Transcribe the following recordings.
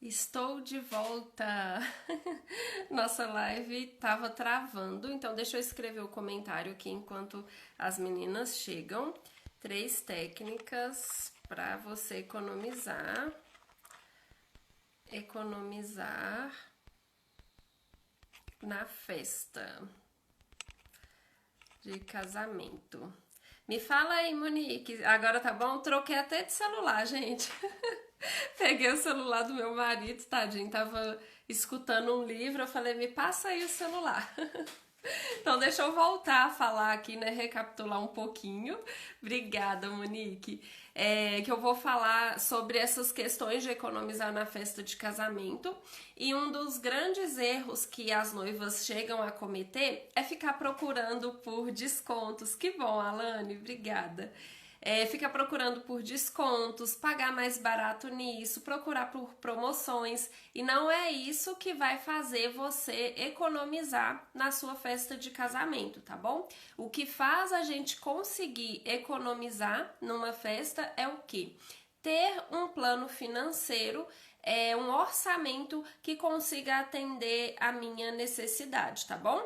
Estou de volta! Nossa live tava travando, então deixa eu escrever o comentário aqui enquanto as meninas chegam. 3 técnicas para você economizar na festa de casamento. Me fala aí, Monique. Agora tá bom? Troquei até de celular, gente. Peguei o celular do meu marido, tadinho, tava escutando um livro, eu falei, me passa aí o celular. Então deixa eu voltar a falar aqui, né, recapitular um pouquinho. Obrigada, Monique. Que eu vou falar sobre essas questões de economizar na festa de casamento. E um dos grandes erros que as noivas chegam a cometer é ficar procurando por descontos. Que bom, Alane, obrigada. Fica procurando por descontos, pagar mais barato nisso, procurar por promoções, e não é isso que vai fazer você economizar na sua festa de casamento, tá bom? O que faz a gente conseguir economizar numa festa é o quê? Ter um plano financeiro, um orçamento que consiga atender a minha necessidade, tá bom?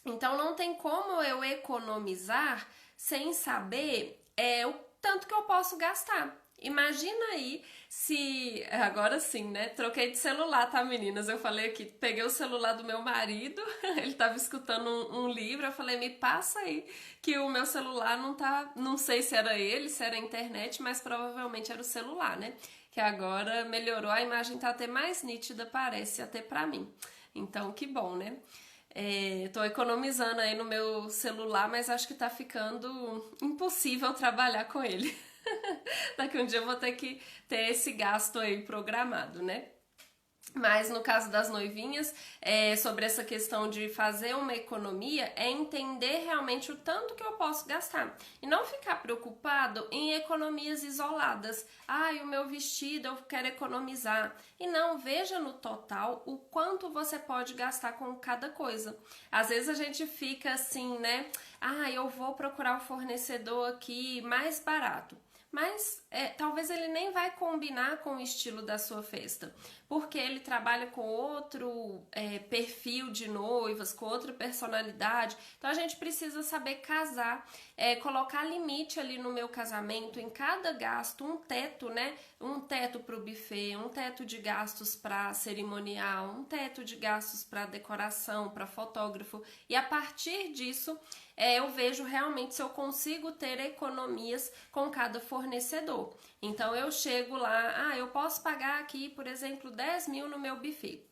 Então não tem como eu economizar sem saber o tanto que eu posso gastar. Imagina aí se. Agora sim, né? Troquei de celular, tá, meninas? Eu falei aqui, peguei o celular do meu marido, ele tava escutando um livro, eu falei, me passa aí, que o meu celular não tá. Não sei se era ele, se era a internet, mas provavelmente era o celular, né? Que agora melhorou, a imagem tá até mais nítida, parece, até pra mim. Então, que bom, né? Tô economizando aí no meu celular, mas acho que tá ficando impossível trabalhar com ele. Daqui um dia eu vou ter que ter esse gasto aí programado, né? Mas no caso das noivinhas, sobre essa questão de fazer uma economia, é entender realmente o tanto que eu posso gastar. E não ficar preocupado em economias isoladas. Ai, o meu vestido eu quero economizar. E não, veja no total o quanto você pode gastar com cada coisa. Às vezes a gente fica assim, né? Ah, eu vou procurar o fornecedor aqui mais barato. Mas talvez ele nem vai combinar com o estilo da sua festa, porque ele trabalha com outro perfil de noivas, com outra personalidade. Então a gente precisa saber casar, colocar limite ali no meu casamento, em cada gasto, um teto, né? Um teto para o buffet, um teto de gastos para cerimonial, um teto de gastos para decoração, para fotógrafo. E a partir disso, eu vejo realmente se eu consigo ter economias com cada fornecedor. Então eu chego lá, eu posso pagar aqui, por exemplo, 10 mil no meu buffet.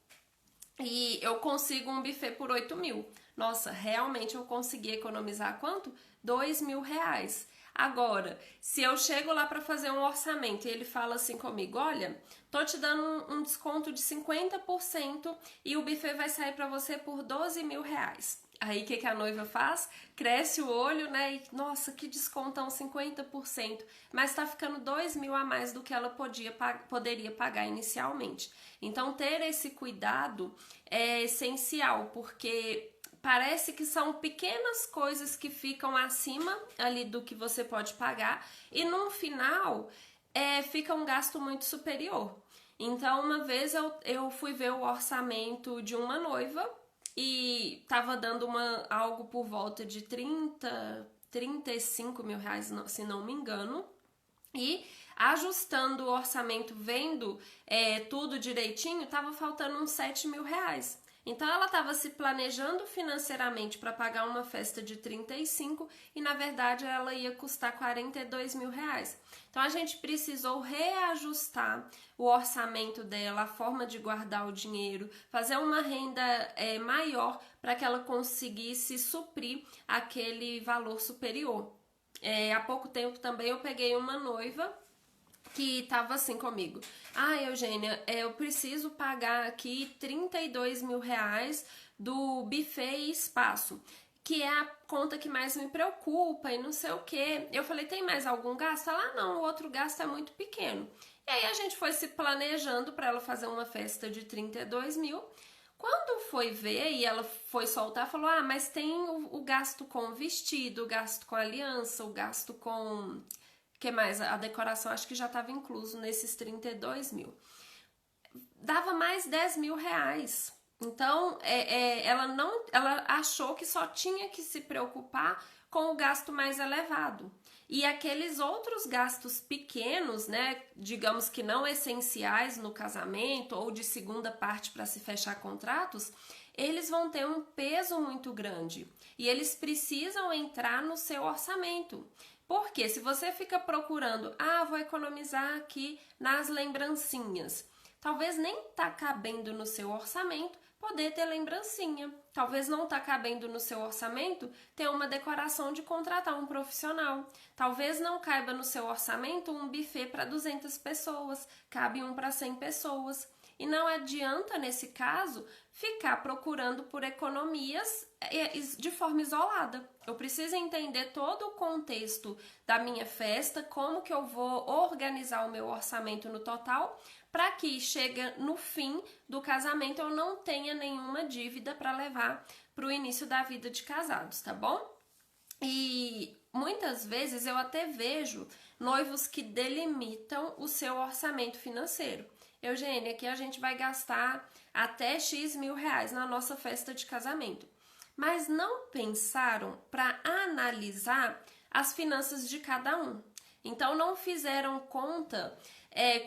E eu consigo um buffet por 8 mil. Nossa, realmente eu consegui economizar quanto? 2 mil reais. Agora, se eu chego lá para fazer um orçamento e ele fala assim comigo, olha, tô te dando um desconto de 50% e o buffet vai sair para você por 12 mil reais. Aí o que a noiva faz? Cresce o olho, né? E, nossa, que descontão, 50%. Mas tá ficando 2 mil a mais do que ela poderia pagar inicialmente. Então, ter esse cuidado é essencial, porque parece que são pequenas coisas que ficam acima ali do que você pode pagar e no final fica um gasto muito superior. Então, uma vez eu fui ver o orçamento de uma noiva e tava dando algo por volta de 35 mil reais, se não me engano. E ajustando o orçamento, vendo tudo direitinho, tava faltando uns 7 mil reais. Então ela estava se planejando financeiramente para pagar uma festa de 35 e na verdade ela ia custar 42 mil reais. Então a gente precisou reajustar o orçamento dela, a forma de guardar o dinheiro, fazer uma renda maior para que ela conseguisse suprir aquele valor superior. Há pouco tempo também eu peguei uma noiva que tava assim comigo. Eugênia, eu preciso pagar aqui 32 mil reais do buffet e espaço, que é a conta que mais me preocupa e não sei o que. Eu falei, tem mais algum gasto? Ela, não, o outro gasto é muito pequeno. E aí a gente foi se planejando para ela fazer uma festa de 32 mil. Quando foi ver e ela foi soltar, falou, mas tem o gasto com vestido, o gasto com aliança, o gasto com... que mais? A decoração acho que já estava incluso nesses 32 mil. dava mais 10 mil reais. Então, ela achou que só tinha que se preocupar com o gasto mais elevado. E aqueles outros gastos pequenos, né, digamos que não essenciais no casamento ou de segunda parte para se fechar contratos, eles vão ter um peso muito grande e eles precisam entrar no seu orçamento. Porque se você fica procurando, vou economizar aqui nas lembrancinhas, talvez nem tá cabendo no seu orçamento poder ter lembrancinha. Talvez não tá cabendo no seu orçamento ter uma decoração de contratar um profissional. Talvez não caiba no seu orçamento um buffet para 200 pessoas, cabe um para 100 pessoas. E não adianta, nesse caso, ficar procurando por economias de forma isolada. Eu preciso entender todo o contexto da minha festa, como que eu vou organizar o meu orçamento no total, para que chegue no fim do casamento eu não tenha nenhuma dívida para levar para o início da vida de casados, tá bom? E muitas vezes eu até vejo noivos que delimitam o seu orçamento financeiro. Eugênia, aqui a gente vai gastar até X mil reais na nossa festa de casamento. Mas não pensaram para analisar as finanças de cada um. Então não fizeram conta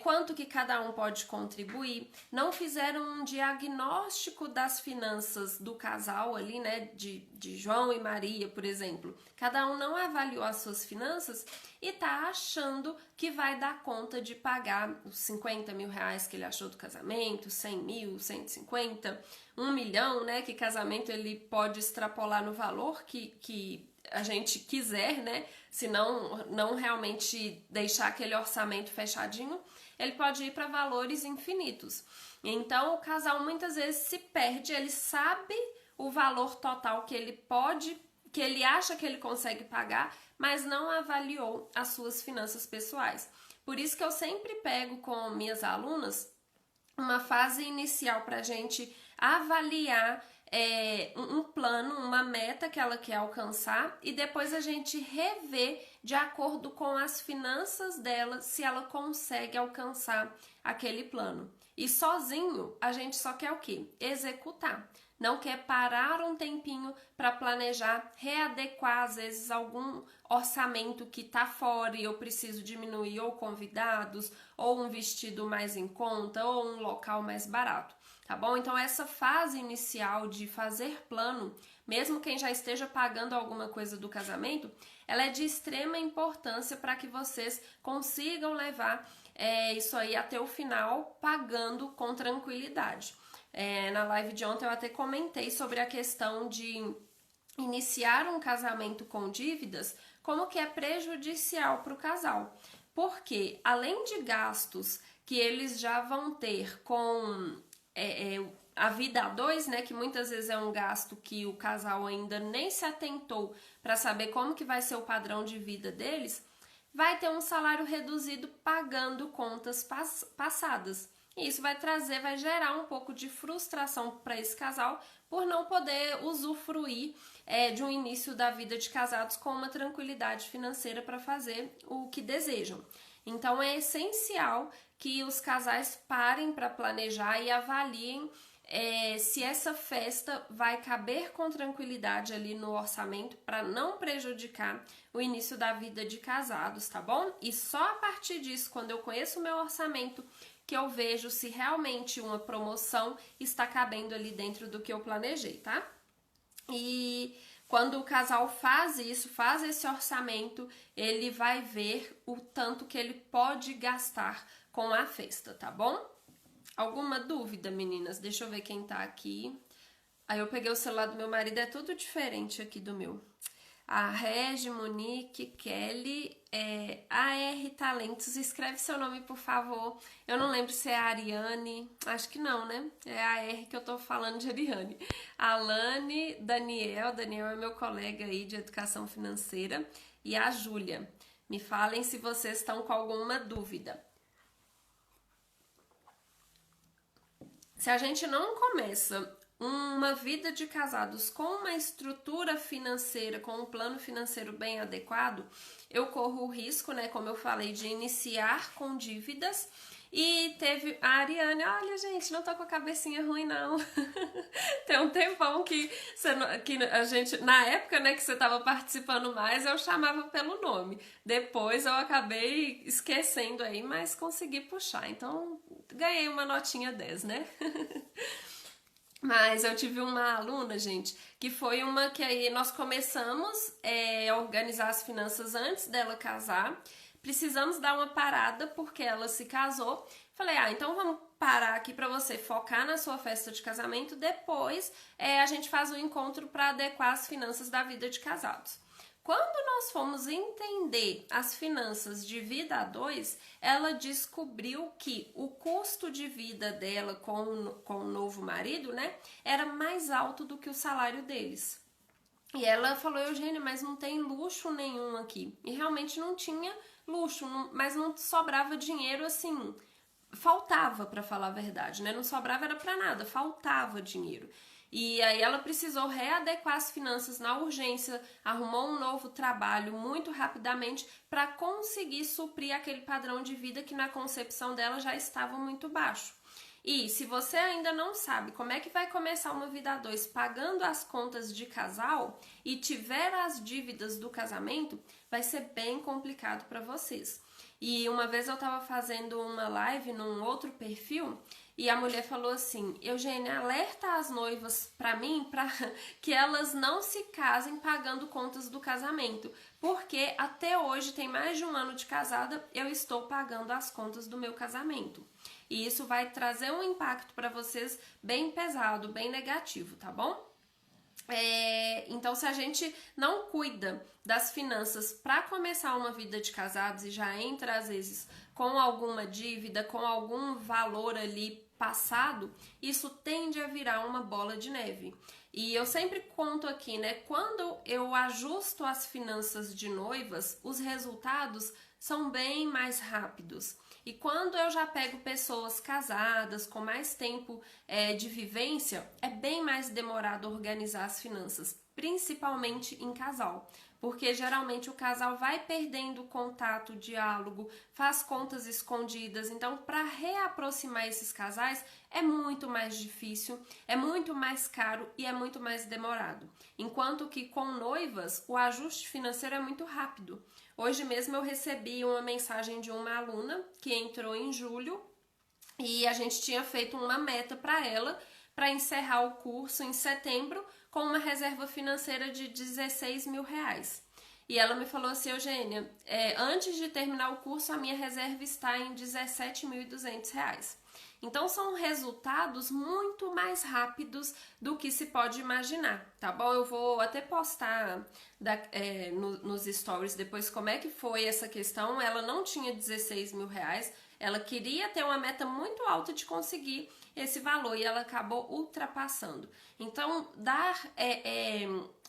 quanto que cada um pode contribuir, não fizeram um diagnóstico das finanças do casal ali, né, de João e Maria, por exemplo. Cada um não avaliou as suas finanças e tá achando que vai dar conta de pagar os 50 mil reais que ele achou do casamento, 100 mil, 150, 1 milhão, né, que casamento ele pode extrapolar no valor que a gente quiser, né? Se não realmente deixar aquele orçamento fechadinho, ele pode ir para valores infinitos. Então, o casal muitas vezes se perde, ele sabe o valor total que ele pode, que ele acha que ele consegue pagar, mas não avaliou as suas finanças pessoais. Por isso que eu sempre pego com minhas alunas uma fase inicial para a gente avaliar um plano, uma meta que ela quer alcançar e depois a gente rever de acordo com as finanças dela se ela consegue alcançar aquele plano. E sozinho a gente só quer o quê? Executar. Não quer parar um tempinho para planejar, readequar às vezes algum orçamento que tá fora e eu preciso diminuir ou convidados, ou um vestido mais em conta, ou um local mais barato. Tá bom? Então essa fase inicial de fazer plano, mesmo quem já esteja pagando alguma coisa do casamento, ela é de extrema importância para que vocês consigam levar isso aí até o final pagando com tranquilidade. Na live de ontem eu até comentei sobre a questão de iniciar um casamento com dívidas, como que é prejudicial para o casal. Porque além de gastos que eles já vão ter com a vida a dois, né, que muitas vezes é um gasto que o casal ainda nem se atentou para saber como que vai ser o padrão de vida deles, vai ter um salário reduzido pagando contas passadas. E isso vai gerar um pouco de frustração para esse casal por não poder usufruir de um início da vida de casados com uma tranquilidade financeira para fazer o que desejam. Então é essencial que os casais parem para planejar e avaliem se essa festa vai caber com tranquilidade ali no orçamento para não prejudicar o início da vida de casados, tá bom? E só a partir disso, quando eu conheço o meu orçamento, que eu vejo se realmente uma promoção está cabendo ali dentro do que eu planejei, tá? E quando o casal faz isso, faz esse orçamento, ele vai ver o tanto que ele pode gastar com a festa, tá bom? Alguma dúvida, meninas? Deixa eu ver quem tá aqui. Aí eu peguei o celular do meu marido, é tudo diferente aqui do meu. A Regi, Monique, Kelly, AR Talentos, escreve seu nome, por favor. Eu não lembro se é a Ariane, acho que não, né? É a R que eu tô falando de Ariane. Alane, Daniel é meu colega aí de educação financeira, e a Júlia. Me falem se vocês estão com alguma dúvida. Se a gente não começa uma vida de casados com uma estrutura financeira, com um plano financeiro bem adequado, eu corro o risco, né, como eu falei, de iniciar com dívidas E teve a Ariane, olha gente, não tô com a cabecinha ruim não. Tem um tempão que, que a gente, na época, né, que você tava participando mais, eu chamava pelo nome. Depois eu acabei esquecendo aí, mas consegui puxar. Então, ganhei uma notinha 10, né? Mas eu tive uma aluna, gente, que foi uma que aí nós começamos a organizar as finanças antes dela casar. Precisamos dar uma parada porque ela se casou. Falei, então vamos parar aqui para você focar na sua festa de casamento. Depois a gente faz o encontro para adequar as finanças da vida de casados. Quando nós fomos entender as finanças de vida a dois, ela descobriu que o custo de vida dela com o novo marido, né, era mais alto do que o salário deles. E ela falou, Eugênia, mas não tem luxo nenhum aqui. E realmente não tinha luxo, mas não sobrava dinheiro assim. Faltava, para falar a verdade, né? Não sobrava era para nada, faltava dinheiro. E aí ela precisou readequar as finanças na urgência, arrumou um novo trabalho muito rapidamente para conseguir suprir aquele padrão de vida que na concepção dela já estava muito baixo. E se você ainda não sabe como é que vai começar uma vida a dois pagando as contas de casal e tiver as dívidas do casamento, vai ser bem complicado para vocês. E uma vez eu tava fazendo uma live num outro perfil e a mulher falou assim, Eugênia, alerta as noivas pra mim para que elas não se casem pagando contas do casamento, porque até hoje, tem mais de um ano de casada, eu estou pagando as contas do meu casamento. E isso vai trazer um impacto para vocês bem pesado, bem negativo, tá bom? Então, se a gente não cuida das finanças para começar uma vida de casados e já entra às vezes com alguma dívida, com algum valor ali passado, isso tende a virar uma bola de neve. E eu sempre conto aqui, né? Quando eu ajusto as finanças de noivas, os resultados são bem mais rápidos. E quando eu já pego pessoas casadas, com mais tempo de vivência, é bem mais demorado organizar as finanças, principalmente em casal. Porque geralmente o casal vai perdendo contato, diálogo, faz contas escondidas. Então, para reaproximar esses casais é muito mais difícil, é muito mais caro e é muito mais demorado. Enquanto que com noivas, o ajuste financeiro é muito rápido. Hoje mesmo eu recebi uma mensagem de uma aluna que entrou em julho e a gente tinha feito uma meta para ela para encerrar o curso em setembro com uma reserva financeira de 16 mil reais. E ela me falou assim, Eugênia, antes de terminar o curso a minha reserva está em 17.200 reais. Então são resultados muito mais rápidos do que se pode imaginar, tá bom? Eu vou até postar nos stories depois como é que foi essa questão. Ela não tinha 16 mil reais, ela queria ter uma meta muito alta de conseguir esse valor e ela acabou ultrapassando. Então, dar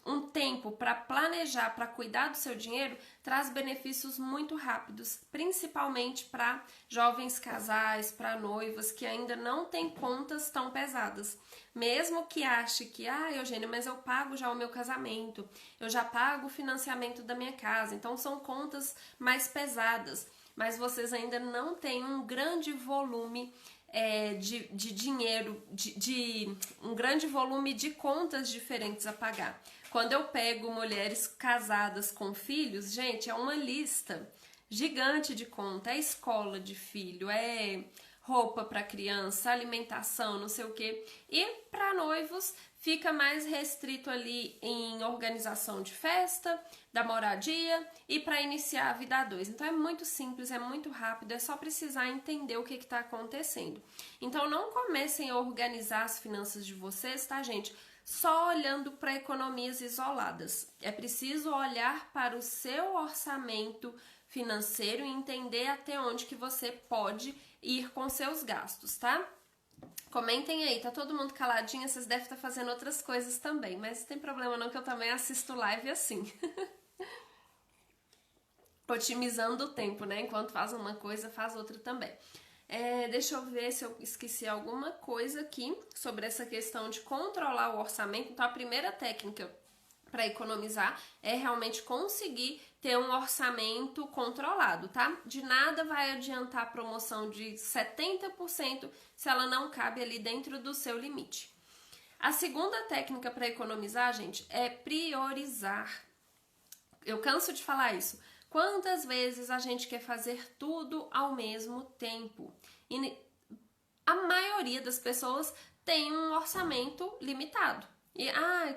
um tempo para planejar, para cuidar do seu dinheiro, traz benefícios muito rápidos, principalmente para jovens casais, para noivas que ainda não têm contas tão pesadas. Mesmo que ache que, Eugênia, mas eu pago já o meu casamento, eu já pago o financiamento da minha casa, então são contas mais pesadas, mas vocês ainda não têm um grande volume de dinheiro, um grande volume de contas diferentes a pagar. Quando eu pego mulheres casadas com filhos, gente, é uma lista gigante de conta, é escola de filho, é roupa para criança, alimentação, não sei o quê. E para noivos fica mais restrito ali em organização de festa, da moradia e para iniciar a vida a dois. Então é muito simples, é muito rápido, é só precisar entender o que está acontecendo. Então não comecem a organizar as finanças de vocês, tá, gente? Só olhando para economias isoladas. É preciso olhar para o seu orçamento financeiro e entender até onde que você pode ir com seus gastos, tá? Comentem aí, tá todo mundo caladinho, vocês devem estar fazendo outras coisas também, mas não tem problema não que eu também assisto live assim. Otimizando o tempo, né? Enquanto faz uma coisa, faz outra também. Deixa eu ver se eu esqueci alguma coisa aqui sobre essa questão de controlar o orçamento. Então, a primeira técnica para economizar é realmente conseguir ter um orçamento controlado, tá? De nada vai adiantar a promoção de 70% se ela não cabe ali dentro do seu limite. A segunda técnica para economizar, gente, é priorizar. Eu canso de falar isso. Quantas vezes a gente quer fazer tudo ao mesmo tempo? E a maioria das pessoas tem um orçamento limitado. E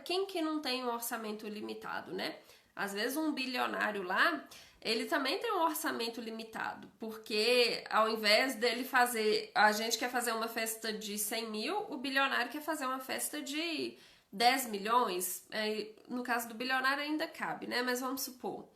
quem que não tem um orçamento limitado, né? Às vezes um bilionário lá, ele também tem um orçamento limitado, porque ao invés dele fazer, a gente quer fazer uma festa de 100 mil, o bilionário quer fazer uma festa de 10 milhões, no caso do bilionário ainda cabe, né? Mas vamos supor,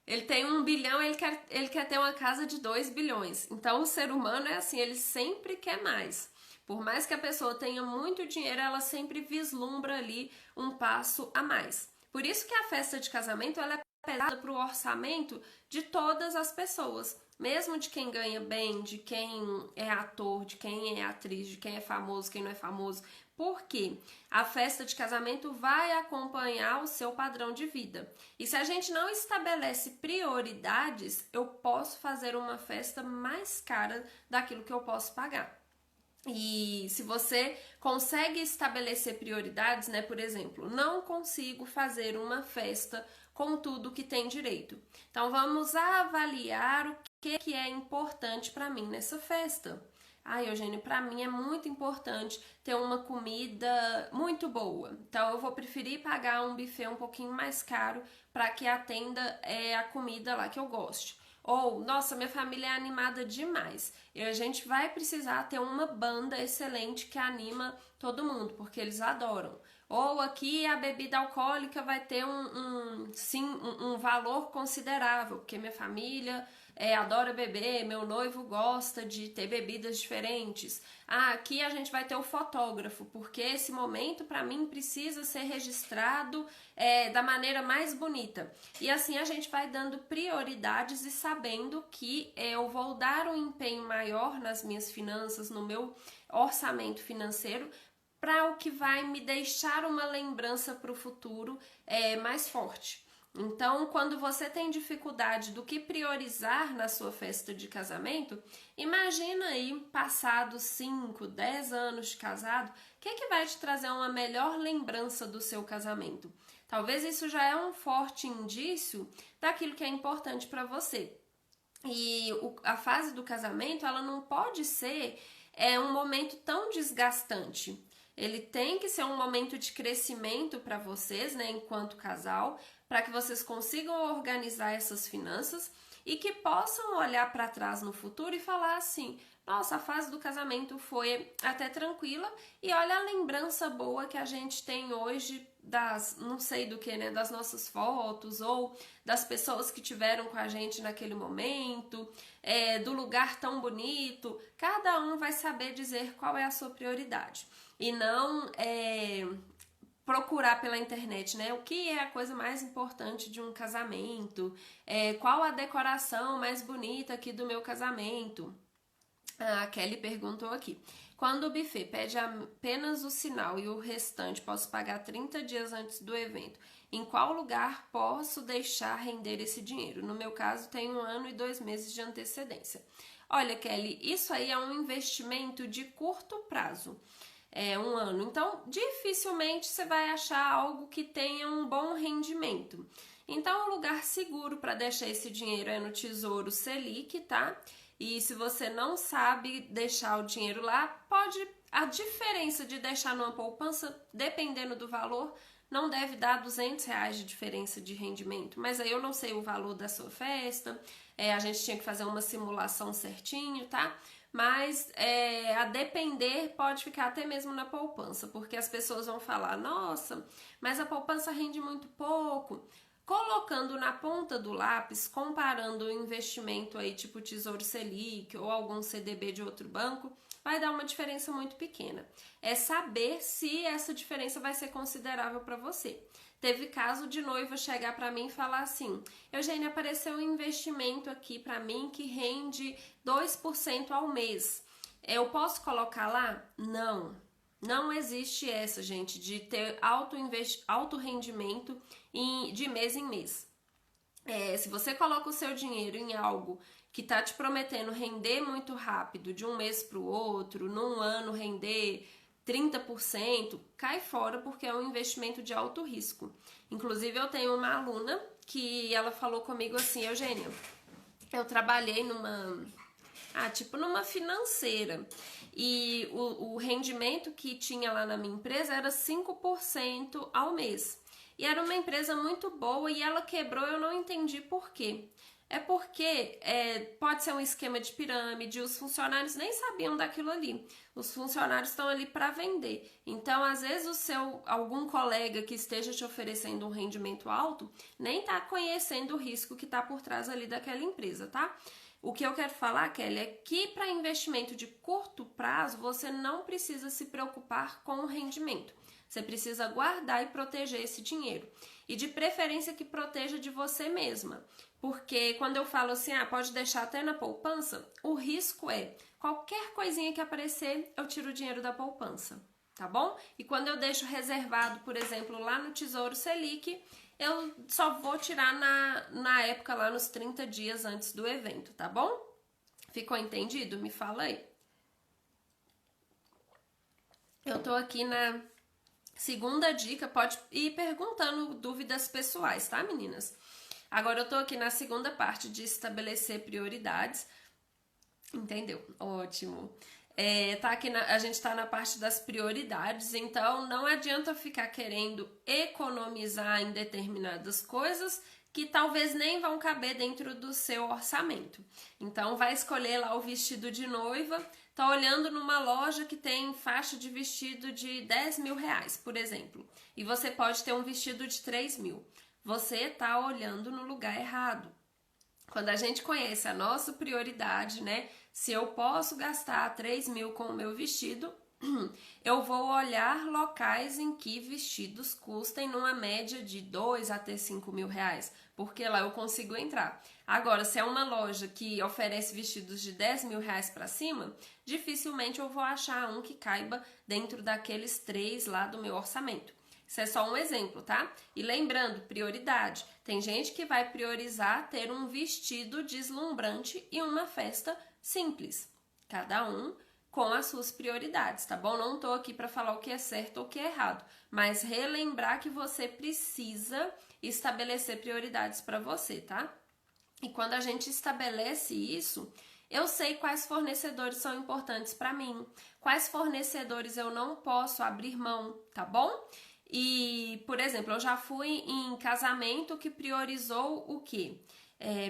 ele tem 1 bilhão, ele quer ter uma casa de 2 bilhões. Então o ser humano é assim, ele sempre quer mais. Por mais que a pessoa tenha muito dinheiro, ela sempre vislumbra ali um passo a mais. Por isso que a festa de casamento ela é pesada para o orçamento de todas as pessoas. Mesmo de quem ganha bem, de quem é ator, de quem é atriz, de quem é famoso, quem não é famoso. Porque a festa de casamento vai acompanhar o seu padrão de vida. E se a gente não estabelece prioridades, eu posso fazer uma festa mais cara daquilo que eu posso pagar. E se você consegue estabelecer prioridades, né? Por exemplo, não consigo fazer uma festa com tudo que tem direito. Então vamos avaliar o que é importante para mim nessa festa. Eugênio, para mim é muito importante ter uma comida muito boa. Então eu vou preferir pagar um buffet um pouquinho mais caro para que atenda a comida lá que eu goste. Ou, nossa, minha família é animada demais. E a gente vai precisar ter uma banda excelente que anima todo mundo, porque eles adoram. Ou aqui a bebida alcoólica vai ter um valor considerável, porque minha família adora beber, meu noivo gosta de ter bebidas diferentes. Aqui a gente vai ter o fotógrafo, porque esse momento para mim precisa ser registrado da maneira mais bonita. E assim a gente vai dando prioridades e sabendo que eu vou dar um empenho maior nas minhas finanças, no meu orçamento financeiro, para o que vai me deixar uma lembrança para o futuro mais forte. Então, quando você tem dificuldade do que priorizar na sua festa de casamento, imagina aí, passados 5, 10 anos de casado, o que vai te trazer uma melhor lembrança do seu casamento? Talvez isso já é um forte indício daquilo que é importante para você. E a fase do casamento, ela não pode ser um momento tão desgastante. Ele tem que ser um momento de crescimento para vocês, né, enquanto casal, para que vocês consigam organizar essas finanças e que possam olhar para trás no futuro e falar assim: nossa, a fase do casamento foi até tranquila e olha a lembrança boa que a gente tem hoje das, não sei do que, né, das nossas fotos ou das pessoas que tiveram com a gente naquele momento, do lugar tão bonito. Cada um vai saber dizer qual é a sua prioridade e não procurar pela internet, né? O que é a coisa mais importante de um casamento? Qual a decoração mais bonita aqui do meu casamento? A Kelly perguntou aqui. Quando o buffet pede apenas o sinal e o restante posso pagar 30 dias antes do evento, em qual lugar posso deixar render esse dinheiro? No meu caso, tem 1 ano e 2 meses de antecedência. Olha, Kelly, isso aí é um investimento de curto prazo. 1 ano. Então, dificilmente você vai achar algo que tenha um bom rendimento. Então, o lugar seguro para deixar esse dinheiro é no Tesouro Selic, tá? E se você não sabe deixar o dinheiro lá, a diferença de deixar numa poupança, dependendo do valor, não deve dar R$200 de diferença de rendimento. Mas aí eu não sei o valor da sua festa, a gente tinha que fazer uma simulação certinho, tá? Mas a depender pode ficar até mesmo na poupança, porque as pessoas vão falar: nossa, mas a poupança rende muito pouco. Colocando na ponta do lápis, comparando o investimento aí tipo Tesouro Selic ou algum CDB de outro banco, vai dar uma diferença muito pequena. É saber se essa diferença vai ser considerável para você. Teve caso de noiva chegar para mim e falar assim: Eugênia, apareceu um investimento aqui para mim que rende 2% ao mês. Eu posso colocar lá? Não. Não existe essa, gente, de ter alto rendimento de mês em mês. Se você coloca o seu dinheiro em algo que tá te prometendo render muito rápido, de um mês para o outro, num ano render 30%, cai fora porque é um investimento de alto risco. Inclusive, eu tenho uma aluna que ela falou comigo assim, Eugênia, eu trabalhei numa financeira. E o rendimento que tinha lá na minha empresa era 5% ao mês. E era uma empresa muito boa e ela quebrou, eu não entendi por quê. É porque pode ser um esquema de pirâmide, os funcionários nem sabiam daquilo ali. Os funcionários estão ali para vender. Então, às vezes, algum colega que esteja te oferecendo um rendimento alto nem está conhecendo o risco que está por trás ali daquela empresa, tá? O que eu quero falar, Kelly, é que para investimento de curto prazo, você não precisa se preocupar com o rendimento. Você precisa guardar e proteger esse dinheiro. E de preferência que proteja de você mesma. Porque quando eu falo assim, pode deixar até na poupança, o risco é qualquer coisinha que aparecer, eu tiro o dinheiro da poupança, tá bom? E quando eu deixo reservado, por exemplo, lá no Tesouro Selic, eu só vou tirar na época lá nos 30 dias antes do evento, tá bom? Ficou entendido? Me fala aí. Eu tô aqui na segunda dica, pode ir perguntando dúvidas pessoais, tá, meninas? Agora eu tô aqui na segunda parte de estabelecer prioridades. Entendeu? Ótimo. A gente tá na parte das prioridades, então não adianta ficar querendo economizar em determinadas coisas que talvez nem vão caber dentro do seu orçamento. Então vai escolher lá o vestido de noiva, tá olhando numa loja que tem faixa de vestido de 10 mil reais, por exemplo, e você pode ter um vestido de 3 mil. Você tá olhando no lugar errado. Quando a gente conhece a nossa prioridade, né? Se eu posso gastar 3 mil com o meu vestido, eu vou olhar locais em que vestidos custem numa média de 2 até 5 mil reais, porque lá eu consigo entrar. Agora, se é uma loja que oferece vestidos de 10 mil reais para cima, dificilmente eu vou achar um que caiba dentro daqueles 3 lá do meu orçamento. Isso é só um exemplo, tá? E lembrando, prioridade. Tem gente que vai priorizar ter um vestido deslumbrante e uma festa simples. Cada um com as suas prioridades, tá bom? Não tô aqui para falar o que é certo ou o que é errado, mas relembrar que você precisa estabelecer prioridades para você, tá? E quando a gente estabelece isso, eu sei quais fornecedores são importantes para mim, quais fornecedores eu não posso abrir mão, tá bom? E, por exemplo, eu já fui em casamento que priorizou o quê?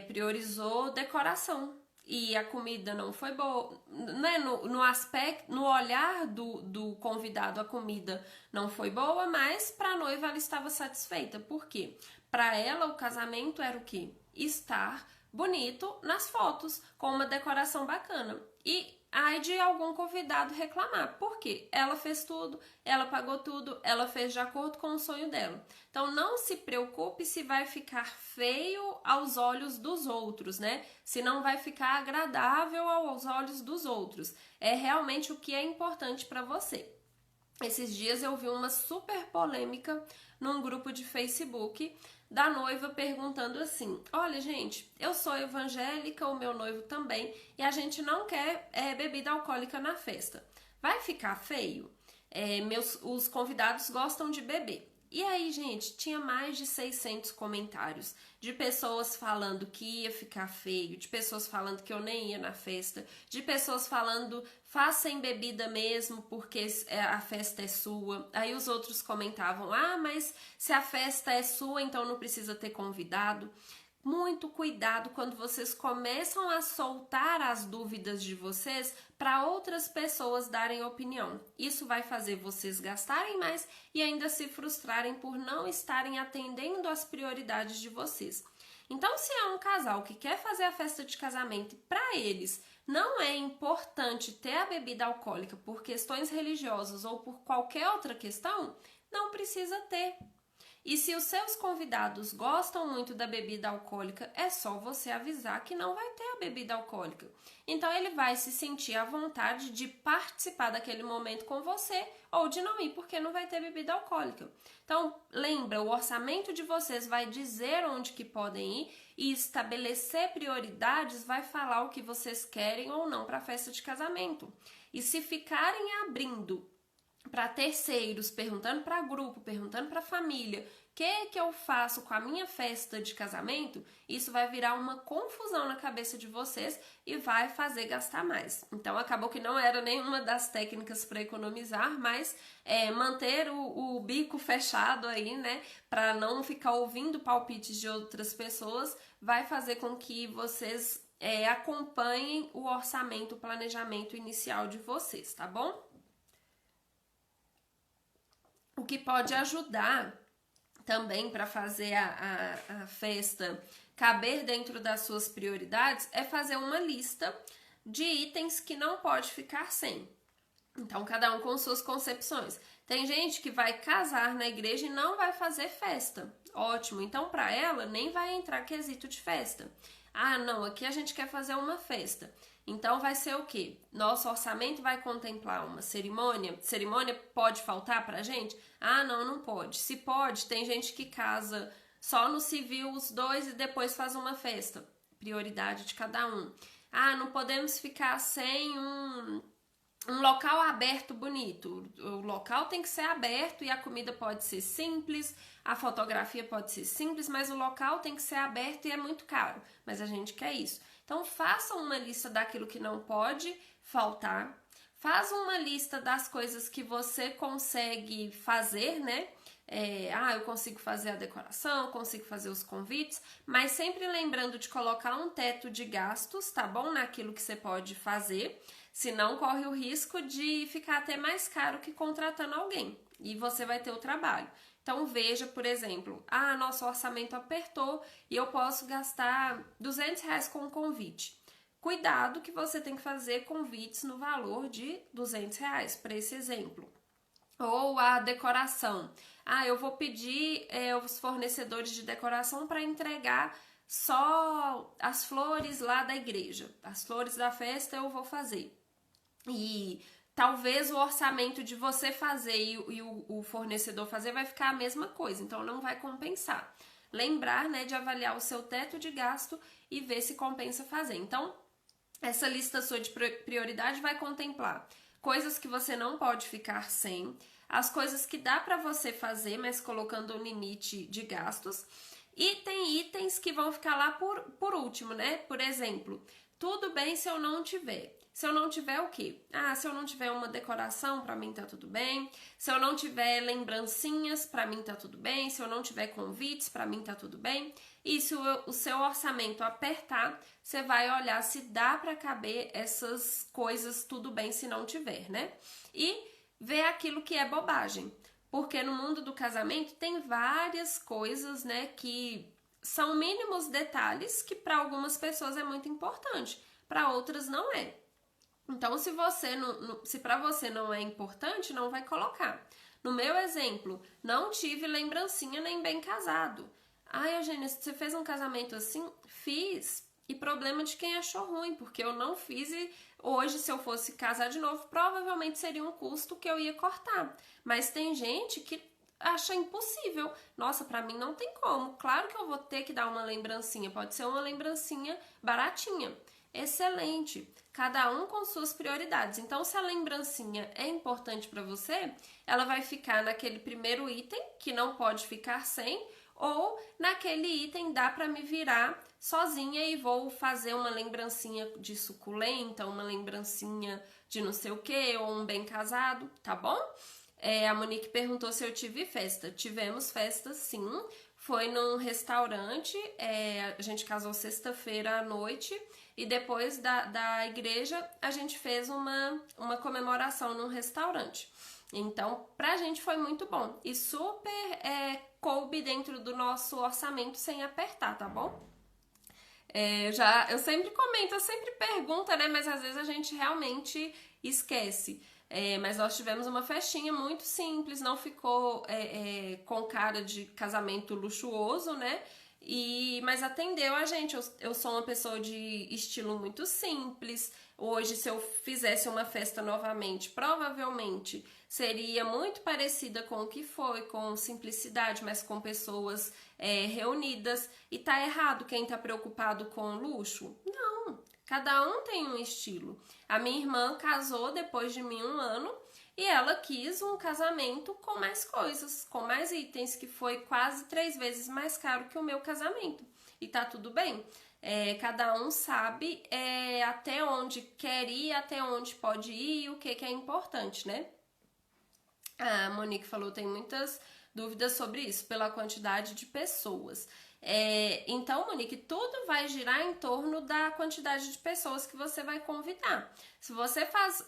Priorizou decoração. E a comida não foi boa, né? No aspecto, no olhar do convidado, a comida não foi boa, mas para a noiva ela estava satisfeita. Por quê? Para ela o casamento era o quê? Estar bonito nas fotos, com uma decoração bacana. E ai de algum convidado reclamar. Por quê? Ela fez tudo, ela pagou tudo, ela fez de acordo com o sonho dela. Então não se preocupe se vai ficar feio aos olhos dos outros, né? Se não vai ficar agradável aos olhos dos outros. É realmente o que é importante para você. Esses dias eu vi uma super polêmica num grupo de Facebook da noiva perguntando assim: olha, gente, eu sou evangélica, o meu noivo também, e a gente não quer bebida alcoólica na festa. Vai ficar feio? Os convidados gostam de beber. E aí, gente, tinha mais de 600 comentários de pessoas falando que ia ficar feio, de pessoas falando que eu nem ia na festa, de pessoas falando faça sem bebida mesmo porque a festa é sua. Aí os outros comentavam, mas se a festa é sua, então não precisa ter convidado. Muito cuidado quando vocês começam a soltar as dúvidas de vocês para outras pessoas darem opinião. Isso vai fazer vocês gastarem mais e ainda se frustrarem por não estarem atendendo às prioridades de vocês. Então, se é um casal que quer fazer a festa de casamento, para eles não é importante ter a bebida alcoólica por questões religiosas ou por qualquer outra questão, não precisa ter. E se os seus convidados gostam muito da bebida alcoólica, é só você avisar que não vai ter a bebida alcoólica. Então ele vai se sentir à vontade de participar daquele momento com você ou de não ir porque não vai ter bebida alcoólica. Então lembra, o orçamento de vocês vai dizer onde que podem ir e estabelecer prioridades vai falar o que vocês querem ou não para a festa de casamento. E se ficarem abrindo para terceiros, perguntando para grupo, perguntando para família, o que eu faço com a minha festa de casamento, isso vai virar uma confusão na cabeça de vocês e vai fazer gastar mais. Então acabou que não era nenhuma das técnicas para economizar, mas manter o bico fechado aí, né, para não ficar ouvindo palpites de outras pessoas, vai fazer com que vocês acompanhem o orçamento, o planejamento inicial de vocês, tá bom? O que pode ajudar também para fazer a festa caber dentro das suas prioridades é fazer uma lista de itens que não pode ficar sem. Então, cada um com suas concepções. Tem gente que vai casar na igreja e não vai fazer festa. Ótimo, então para ela nem vai entrar quesito de festa. Ah, não, aqui a gente quer fazer uma festa. Então vai ser o quê? Nosso orçamento vai contemplar uma cerimônia? Cerimônia pode faltar pra gente? Ah, não, não pode. Se pode, tem gente que casa só no civil os dois e depois faz uma festa. Prioridade de cada um. Ah, não podemos ficar sem um local aberto bonito. O local tem que ser aberto e a comida pode ser simples, a fotografia pode ser simples, mas o local tem que ser aberto e é muito caro. Mas a gente quer isso. Então, faça uma lista daquilo que não pode faltar. Faça uma lista das coisas que você consegue fazer, né? Eu consigo fazer a decoração, consigo fazer os convites, mas sempre lembrando de colocar um teto de gastos, tá bom? Naquilo que você pode fazer, senão corre o risco de ficar até mais caro que contratando alguém e você vai ter o trabalho. Então veja, por exemplo, nosso orçamento apertou e eu posso gastar R$200 com um convite. Cuidado que você tem que fazer convites no valor de R$200 para esse exemplo. Ou a decoração. Eu vou pedir os fornecedores de decoração para entregar só as flores lá da igreja. As flores da festa eu vou fazer. E talvez o orçamento de você fazer e o fornecedor fazer vai ficar a mesma coisa, então não vai compensar. Lembrar, né, de avaliar o seu teto de gasto e ver se compensa fazer. Então, essa lista sua de prioridade vai contemplar coisas que você não pode ficar sem, as coisas que dá para você fazer, mas colocando um limite de gastos, e tem itens que vão ficar lá por último, né? Por exemplo, tudo bem se eu não tiver. Se eu não tiver o quê? Se eu não tiver uma decoração, pra mim tá tudo bem. Se eu não tiver lembrancinhas, pra mim tá tudo bem. Se eu não tiver convites, pra mim tá tudo bem. E se o seu orçamento apertar, você vai olhar se dá pra caber essas coisas tudo bem se não tiver, né? E ver aquilo que é bobagem. Porque no mundo do casamento tem várias coisas, né, que são mínimos detalhes que para algumas pessoas é muito importante, para outras não é. Então, se para você não é importante, não vai colocar. No meu exemplo, não tive lembrancinha nem bem casado. Eugênia, você fez um casamento assim? Fiz. E problema de quem achou ruim, porque eu não fiz e hoje, se eu fosse casar de novo, provavelmente seria um custo que eu ia cortar. Mas tem gente que acha impossível. Nossa, pra mim não tem como. Claro que eu vou ter que dar uma lembrancinha. Pode ser uma lembrancinha baratinha. Excelente. Cada um com suas prioridades. Então, se a lembrancinha é importante para você, ela vai ficar naquele primeiro item, que não pode ficar sem, ou naquele item dá para me virar sozinha e vou fazer uma lembrancinha de suculenta, uma lembrancinha de não sei o que, ou um bem casado, tá bom? A Monique perguntou se eu tive festa. Tivemos festa, sim. Foi num restaurante, a gente casou sexta-feira à noite e depois da igreja a gente fez uma comemoração num restaurante. Então, pra gente foi muito bom e super coube dentro do nosso orçamento sem apertar, tá bom? Eu sempre comento, eu sempre pergunto, né? Mas às vezes a gente realmente esquece. Mas nós tivemos uma festinha muito simples, não ficou com cara de casamento luxuoso, né? Mas atendeu a gente. Eu sou uma pessoa de estilo muito simples. Hoje, se eu fizesse uma festa novamente, provavelmente seria muito parecida com o que foi, com simplicidade, mas com pessoas reunidas. E tá errado quem tá preocupado com luxo? Não, cada um tem um estilo. A minha irmã casou depois de mim 1 ano e ela quis um casamento com mais coisas, com mais itens, que foi quase 3 vezes mais caro que o meu casamento. E tá tudo bem. Cada um sabe até onde quer ir, até onde pode ir e o que é importante, né? A Monique falou, tem muitas dúvidas sobre isso, pela quantidade de pessoas. Então, Monique, tudo vai girar em torno da quantidade de pessoas que você vai convidar. Se você faz,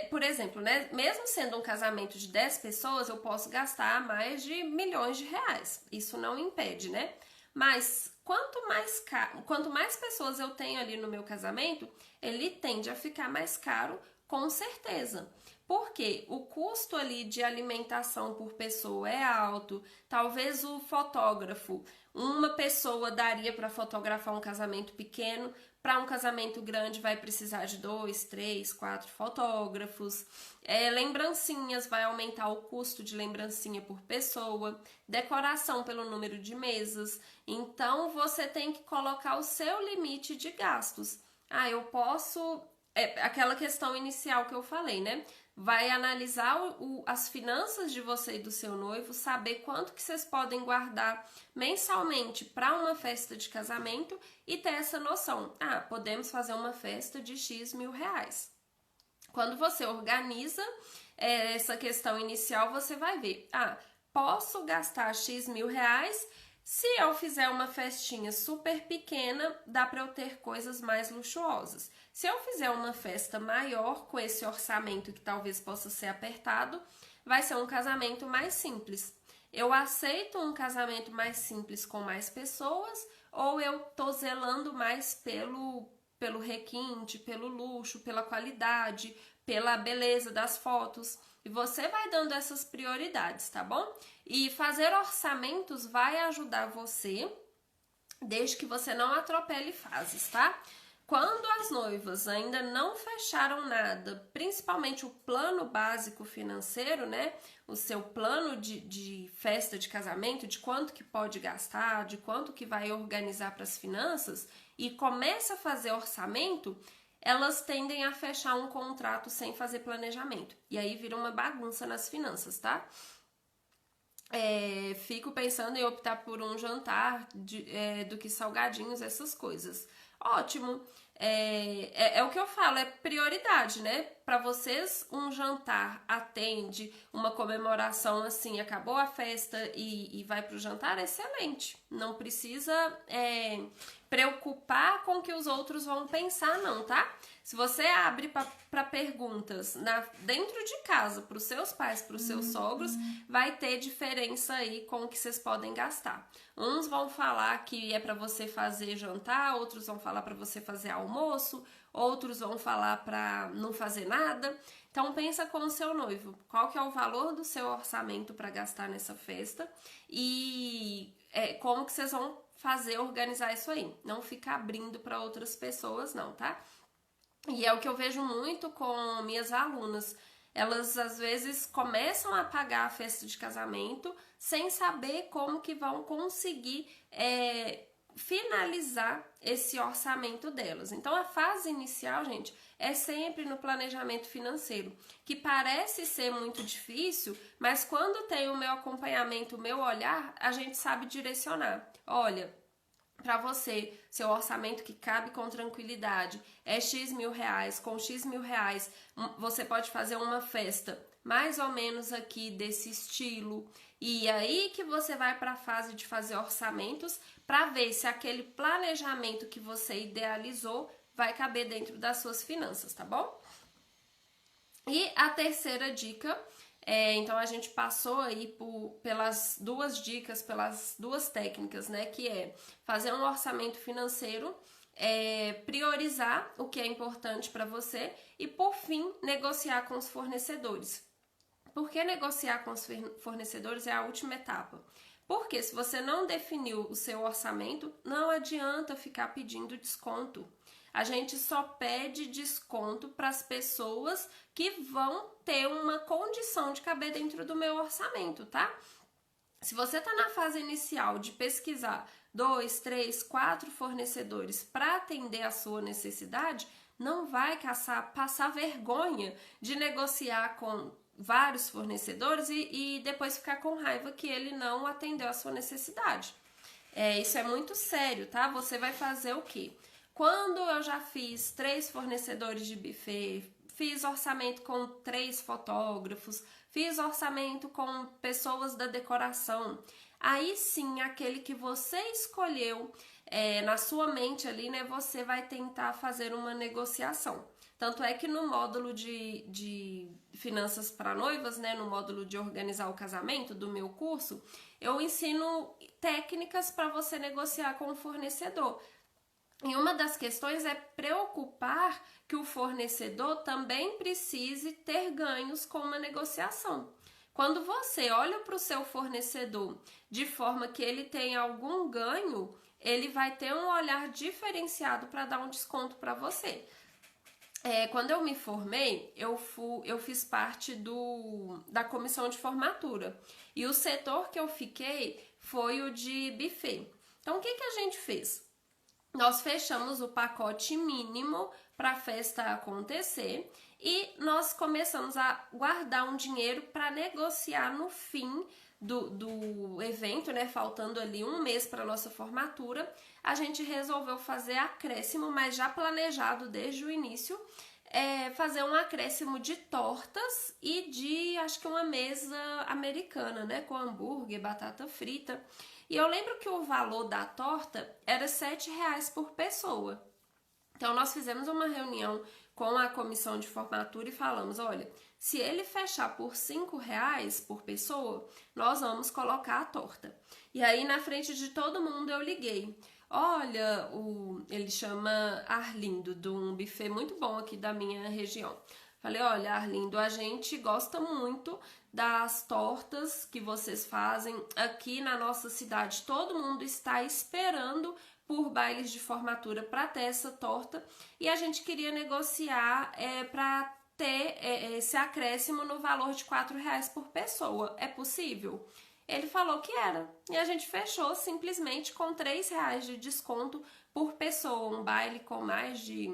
por exemplo, né, mesmo sendo um casamento de 10 pessoas, eu posso gastar mais de milhões de reais. Isso não impede, né? Mas quanto mais pessoas eu tenho ali no meu casamento, ele tende a ficar mais caro, com certeza. Porque o custo ali de alimentação por pessoa é alto. Talvez o fotógrafo, uma pessoa daria para fotografar um casamento pequeno, para um casamento grande vai precisar de 2, 3, 4 fotógrafos. Lembrancinhas, vai aumentar o custo de lembrancinha por pessoa. Decoração pelo número de mesas. Então você tem que colocar o seu limite de gastos. Eu posso... aquela questão inicial que eu falei, né? Vai analisar as finanças de você e do seu noivo, saber quanto que vocês podem guardar mensalmente para uma festa de casamento e ter essa noção. Podemos fazer uma festa de X mil reais. Quando você organiza essa questão inicial, você vai ver, posso gastar X mil reais. Se eu fizer uma festinha super pequena, dá para eu ter coisas mais luxuosas. Se eu fizer uma festa maior, com esse orçamento que talvez possa ser apertado, vai ser um casamento mais simples. Eu aceito um casamento mais simples com mais pessoas, ou eu tô zelando mais pelo requinte, pelo luxo, pela qualidade, pela beleza das fotos. E você vai dando essas prioridades, tá bom? E fazer orçamentos vai ajudar você, desde que você não atropele fases, tá? Quando as noivas ainda não fecharam nada, principalmente o plano básico financeiro, né? O seu plano de festa de casamento, de quanto que pode gastar, de quanto que vai organizar para as finanças, e começa a fazer orçamento, elas tendem a fechar um contrato sem fazer planejamento. E aí vira uma bagunça nas finanças, tá? Fico pensando em optar por um jantar do que salgadinhos, essas coisas. Ótimo. É o que eu falo, é prioridade, né? Para vocês, um jantar atende uma comemoração assim, acabou a festa e vai pro jantar, excelente. Não precisa preocupar com o que os outros vão pensar, não, tá? Se você abre para perguntas dentro de casa, para os seus pais, para os seus sogros, vai ter diferença aí com o que vocês podem gastar. Uns vão falar que é para você fazer jantar, outros vão falar para você fazer almoço, outros vão falar para não fazer nada. Então pensa com o seu noivo, qual que é o valor do seu orçamento para gastar nessa festa e como que vocês vão organizar isso aí. Não ficar abrindo para outras pessoas, não, tá? E é o que eu vejo muito com minhas alunas. Elas, às vezes, começam a pagar a festa de casamento sem saber como que vão conseguir finalizar esse orçamento delas. Então, a fase inicial, gente, é sempre no planejamento financeiro, que parece ser muito difícil, mas quando tem o meu acompanhamento, o meu olhar, a gente sabe direcionar. Olha, para você, seu orçamento que cabe com tranquilidade é X mil reais, com X mil reais você pode fazer uma festa mais ou menos aqui desse estilo, e aí que você vai para a fase de fazer orçamentos para ver se aquele planejamento que você idealizou vai caber dentro das suas finanças, tá bom? E a terceira dica, então a gente passou aí pelas duas dicas, pelas duas técnicas, né? Que é fazer um orçamento financeiro priorizar o que é importante para você e, por fim, negociar com os fornecedores. Porque negociar com os fornecedores é a última etapa. Porque se você não definiu o seu orçamento, não adianta ficar pedindo desconto. A gente só pede desconto para as pessoas que vão ter uma condição de caber dentro do meu orçamento, tá? Se você está na fase inicial de pesquisar 2, 3, 4 fornecedores para atender a sua necessidade, não vai passar vergonha de negociar com vários fornecedores e depois ficar com raiva que ele não atendeu a sua necessidade. Isso é muito sério, tá? Você vai fazer o quê? Quando eu já fiz 3 fornecedores de buffet, fiz orçamento com 3 fotógrafos, fiz orçamento com pessoas da decoração, aí sim, aquele que você escolheu na sua mente ali, né, você vai tentar fazer uma negociação. Tanto é que no módulo de finanças para noivas, né, no módulo de organizar o casamento do meu curso, eu ensino técnicas para você negociar com o fornecedor. E uma das questões é preocupar que o fornecedor também precise ter ganhos com uma negociação. Quando você olha para o seu fornecedor de forma que ele tem algum ganho, ele vai ter um olhar diferenciado para dar um desconto para você. Quando eu me formei, eu fiz parte da comissão de formatura. E o setor que eu fiquei foi o de buffet. Então, o que a gente fez? Nós fechamos o pacote mínimo para a festa acontecer e nós começamos a guardar um dinheiro para negociar no fim do evento, né? Faltando ali um mês para nossa formatura, a gente resolveu fazer acréscimo, mas já planejado desde o início, fazer um acréscimo de tortas e de, acho que uma mesa americana, né? Com hambúrguer, batata frita. E eu lembro que o valor da torta era R$7 por pessoa. Então, nós fizemos uma reunião com a comissão de formatura e falamos, olha, se ele fechar por R$5 por pessoa, nós vamos colocar a torta. E aí, na frente de todo mundo, eu liguei. Olha, ele chama Arlindo, de um buffet muito bom aqui da minha região. Falei, olha, Arlindo, a gente gosta muito das tortas que vocês fazem aqui na nossa cidade. Todo mundo está esperando por bailes de formatura para ter essa torta e a gente queria negociar para ter esse acréscimo no valor de R$4 por pessoa. É possível? Ele falou que era. E a gente fechou simplesmente com R$3 de desconto por pessoa. Um baile com mais de...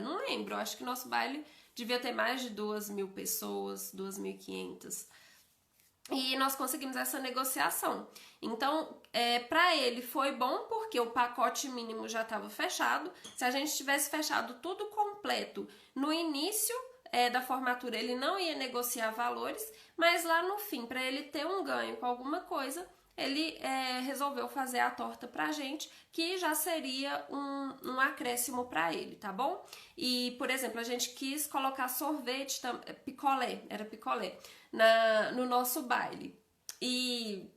não lembro. Acho que nosso baile devia ter mais de 2.000 pessoas, 2.500. E nós conseguimos essa negociação. Então, para ele foi bom porque o pacote mínimo já estava fechado. Se a gente tivesse fechado tudo completo no início da formatura, ele não ia negociar valores, mas lá no fim, para ele ter um ganho com alguma coisa, ele resolveu fazer a torta pra gente, que já seria um acréscimo para ele, tá bom? E, por exemplo, a gente quis colocar sorvete, picolé, no nosso baile. E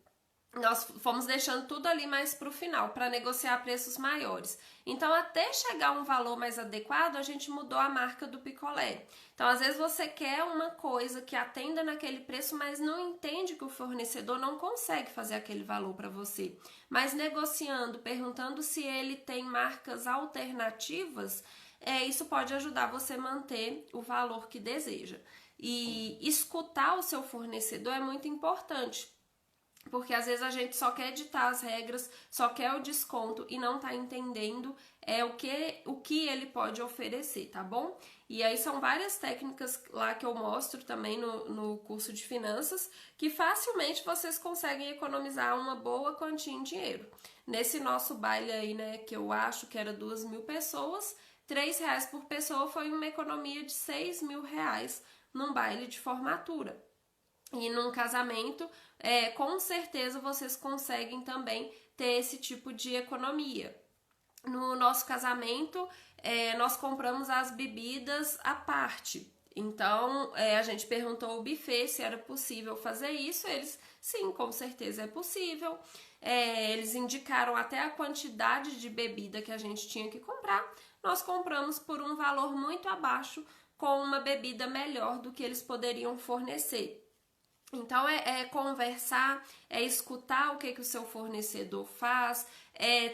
nós fomos deixando tudo ali mais pro final, para negociar preços maiores. Então, até chegar a um valor mais adequado, a gente mudou a marca do picolé. Então, às vezes você quer uma coisa que atenda naquele preço, mas não entende que o fornecedor não consegue fazer aquele valor para você. Mas negociando, perguntando se ele tem marcas alternativas, isso pode ajudar você a manter o valor que deseja. E escutar o seu fornecedor é muito importante. Porque às vezes a gente só quer ditar as regras, só quer o desconto e não tá entendendo o que ele pode oferecer, tá bom? E aí são várias técnicas lá que eu mostro também no curso de finanças que facilmente vocês conseguem economizar uma boa quantia em dinheiro. Nesse nosso baile aí, né, que eu acho que era 2.000 pessoas, R$3 por pessoa foi uma economia de R$6.000 num baile de formatura. E num casamento, com certeza vocês conseguem também ter esse tipo de economia. No nosso casamento, nós compramos as bebidas à parte. Então, a gente perguntou ao buffet se era possível fazer isso. Eles, sim, com certeza é possível. Eles indicaram até a quantidade de bebida que a gente tinha que comprar. Nós compramos por um valor muito abaixo, com uma bebida melhor do que eles poderiam fornecer. Então é conversar, é escutar o que o seu fornecedor faz,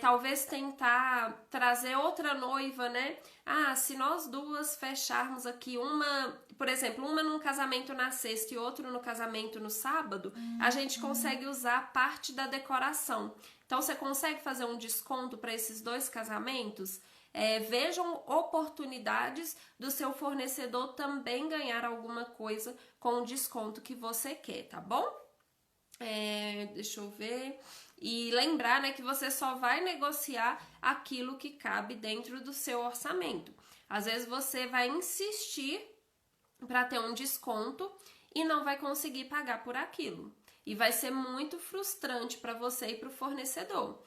talvez tentar trazer outra noiva, né? Ah, se nós duas fecharmos aqui uma, por exemplo, uma num casamento na sexta e outro no casamento no sábado, a gente consegue usar parte da decoração. Então você consegue fazer um desconto para esses dois casamentos? Vejam oportunidades do seu fornecedor também ganhar alguma coisa com o desconto que você quer, tá bom? Deixa eu ver. E lembrar, né, que você só vai negociar aquilo que cabe dentro do seu orçamento. Às vezes você vai insistir para ter um desconto e não vai conseguir pagar por aquilo. E vai ser muito frustrante para você e para o fornecedor.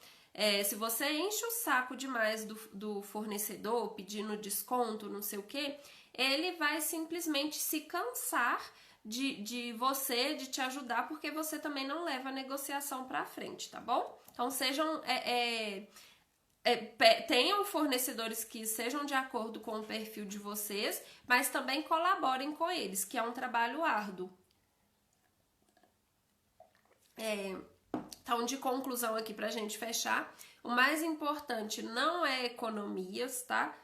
Se você enche o saco demais do fornecedor pedindo desconto, não sei o que, ele vai simplesmente se cansar de você, de te ajudar, porque você também não leva a negociação para frente, tá bom? Então sejam tenham fornecedores que sejam de acordo com o perfil de vocês, mas também colaborem com eles, que é um trabalho árduo. Então, de conclusão aqui pra gente fechar, o mais importante não é economias, tá?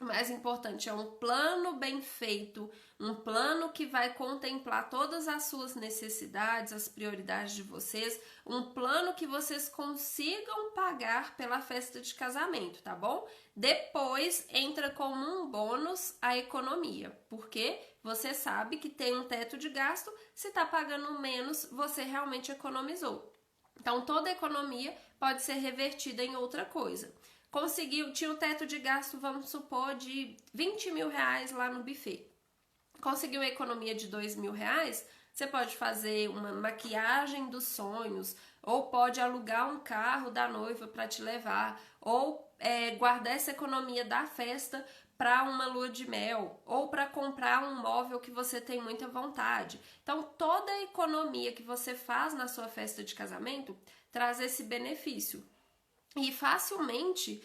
O mais importante é um plano bem feito, um plano que vai contemplar todas as suas necessidades, as prioridades de vocês, um plano que vocês consigam pagar pela festa de casamento, tá bom? Depois entra como um bônus a economia, porque você sabe que tem um teto de gasto, se tá pagando menos, você realmente economizou. Então, toda economia pode ser revertida em outra coisa. Tinha o teto de gasto, vamos supor, de 20 mil reais lá no buffet. Conseguiu uma economia de 2 mil reais, você pode fazer uma maquiagem dos sonhos, ou pode alugar um carro da noiva para te levar, ou guardar essa economia da festa para uma lua de mel, ou para comprar um móvel que você tem muita vontade. Então, toda a economia que você faz na sua festa de casamento traz esse benefício. E facilmente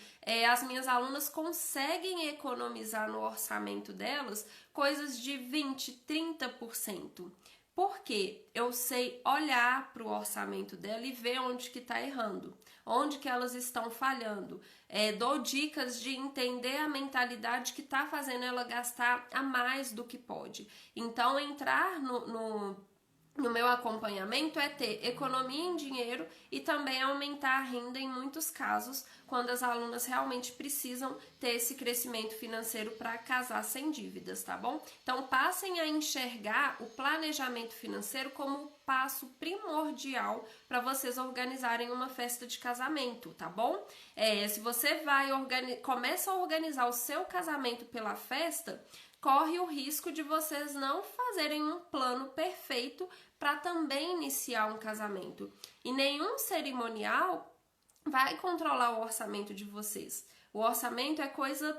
as minhas alunas conseguem economizar no orçamento delas coisas de 20%, 30%. Porque eu sei olhar para o orçamento dela e ver onde que está errando, onde que elas estão falhando. Dou dicas de entender a mentalidade que está fazendo ela gastar a mais do que pode. Então, entrar no meu acompanhamento é ter economia em dinheiro e também aumentar a renda em muitos casos, quando as alunas realmente precisam ter esse crescimento financeiro para casar sem dívidas, tá bom? Então, passem a enxergar o planejamento financeiro como um passo primordial para vocês organizarem uma festa de casamento, tá bom? Se você começa a organizar o seu casamento pela festa, corre o risco de vocês não fazerem um plano perfeito para também iniciar um casamento. E nenhum cerimonial vai controlar o orçamento de vocês. O orçamento é coisa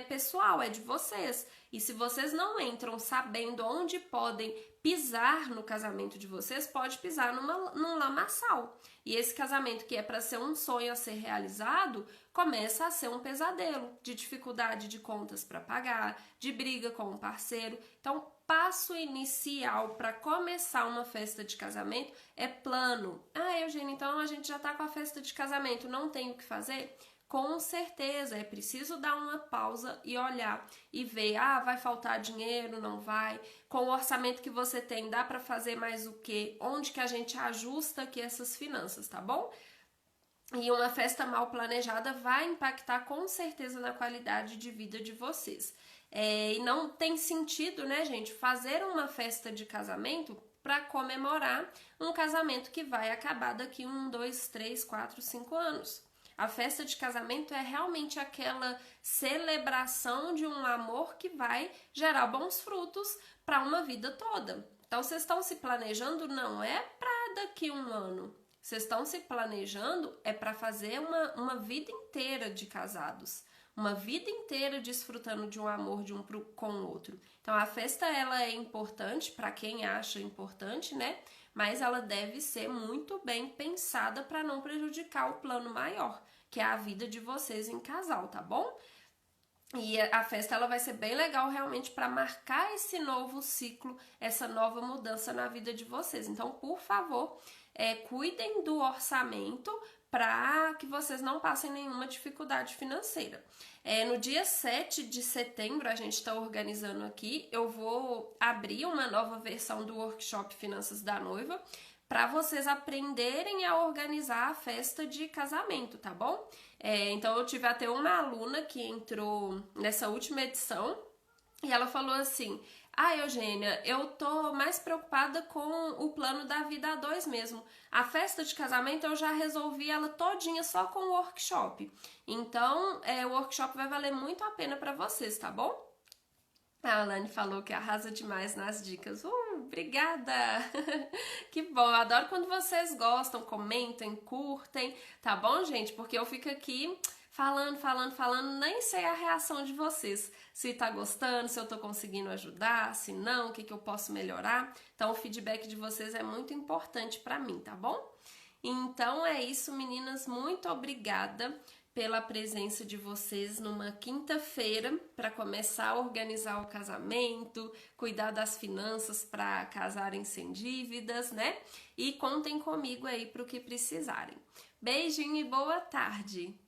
pessoal, é de vocês. E se vocês não entram sabendo onde podem pisar no casamento de vocês, pode pisar num lamaçal. E esse casamento que é para ser um sonho a ser realizado, começa a ser um pesadelo, de dificuldade de contas para pagar, de briga com o parceiro. Então, passo inicial para começar uma festa de casamento é plano. Ah, Eugênia, então a gente já está com a festa de casamento, não tem o que fazer? Com certeza, é preciso dar uma pausa e olhar e ver, vai faltar dinheiro, não vai? Com o orçamento que você tem, dá para fazer mais o quê? Onde que a gente ajusta aqui essas finanças, tá bom? E uma festa mal planejada vai impactar com certeza na qualidade de vida de vocês. E não tem sentido, né, gente, fazer uma festa de casamento para comemorar um casamento que vai acabar daqui 1, 2, 3, 4, 5 anos. A festa de casamento é realmente aquela celebração de um amor que vai gerar bons frutos para uma vida toda. Então, vocês estão se planejando, não é para daqui 1 ano. Vocês estão se planejando para fazer uma vida inteira de casados. uma vida inteira desfrutando de um amor de um com o outro. Então a festa ela é importante para quem acha importante, né? Mas ela deve ser muito bem pensada para não prejudicar o plano maior, que é a vida de vocês em casal, tá bom? E a festa ela vai ser bem legal realmente para marcar esse novo ciclo, essa nova mudança na vida de vocês. Então, por favor, cuidem do orçamento para que vocês não passem nenhuma dificuldade financeira. No dia 7 de setembro, a gente está organizando aqui, eu vou abrir uma nova versão do workshop Finanças da Noiva, para vocês aprenderem a organizar a festa de casamento, tá bom? Então eu tive até uma aluna que entrou nessa última edição e ela falou assim: Eugênia, eu tô mais preocupada com o plano da vida a dois mesmo. A festa de casamento eu já resolvi ela todinha só com o workshop. Então, o workshop vai valer muito a pena para vocês, tá bom? A Alane falou que arrasa demais nas dicas. Obrigada! Que bom, eu adoro quando vocês gostam, comentem, curtem, tá bom, gente? Porque eu fico aqui falando, nem sei a reação de vocês. Se tá gostando, se eu tô conseguindo ajudar, se não, o que eu posso melhorar. Então, o feedback de vocês é muito importante pra mim, tá bom? Então, é isso, meninas. Muito obrigada pela presença de vocês numa quinta-feira para começar a organizar o casamento, cuidar das finanças para casarem sem dívidas, né? E contem comigo aí para o que precisarem. Beijinho e boa tarde!